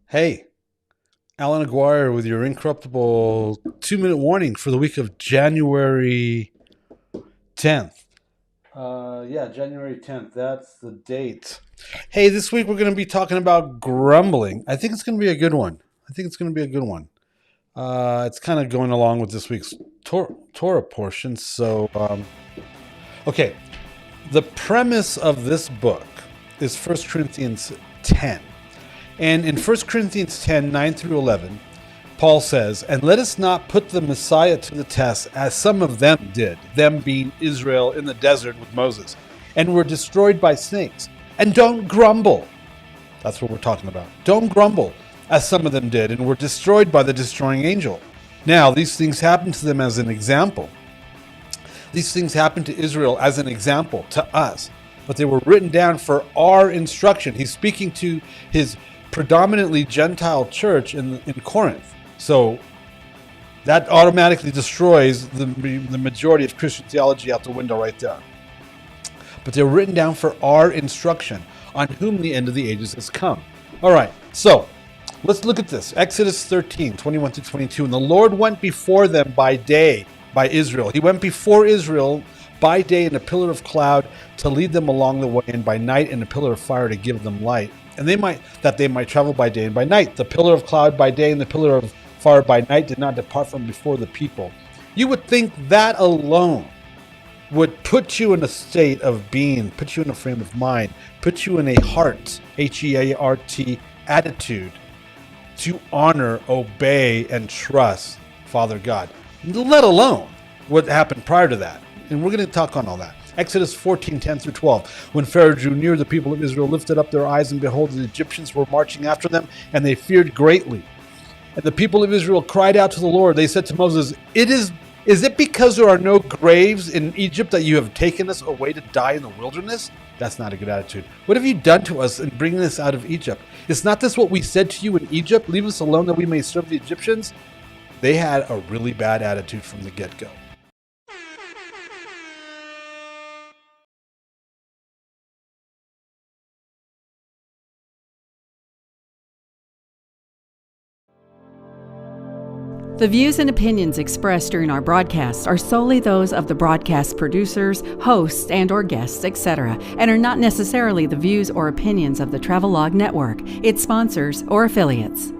Hey, Allan Aguirre with your Incorruptible 2-minute warning for the week of January 10th. January 10th. That's the date. Hey, this week we're going to be talking about grumbling. I think it's going to be a good one. It's kind of going along with this week's Torah portion. Okay, the premise of this book is 1 Corinthians 10. And in 1 Corinthians 10, 9 through 11, Paul says, "And let us not put the Messiah to the test, as some of them did, them being Israel in the desert with Moses, and were destroyed by snakes. And don't grumble." That's what we're talking about. Don't grumble, as some of them did, and were destroyed by the destroying angel. Now, these things happened to them as an example. These things happened to Israel as an example to us, but they were written down for our instruction. He's speaking to his predominantly Gentile church in Corinth. So that automatically destroys the majority of Christian theology out the window right there. But they're written down for our instruction, on whom the end of the ages has come. All right, so let's look at this. Exodus 13, 21 to 22. "And the Lord went before them by day," by Israel. He went before Israel by day in a pillar of cloud to lead them along the way, and by night in a pillar of fire to give them light. And they might travel by day and by night. The pillar of cloud by day and the pillar of fire by night did not depart from before the people. You would think that alone would put you in a state of being, put you in a frame of mind, put you in a heart, Heart, attitude to honor, obey, and trust Father God, let alone what happened prior to that. And we're going to talk on all that. Exodus 14, 10 through 12. "When Pharaoh drew near, the people of Israel lifted up their eyes, and behold, the Egyptians were marching after them, and they feared greatly. And the people of Israel cried out to the Lord. They said to Moses, Is it because there are no graves in Egypt that you have taken us away to die in the wilderness?" That's not a good attitude. "What have you done to us in bringing us out of Egypt? Is not this what we said to you in Egypt? Leave us alone that we may serve the Egyptians?" They had a really bad attitude from the get-go. The views and opinions expressed during our broadcasts are solely those of the broadcast producers, hosts, and/or guests, etc., and are not necessarily the views or opinions of the Travelog Network, its sponsors, or affiliates.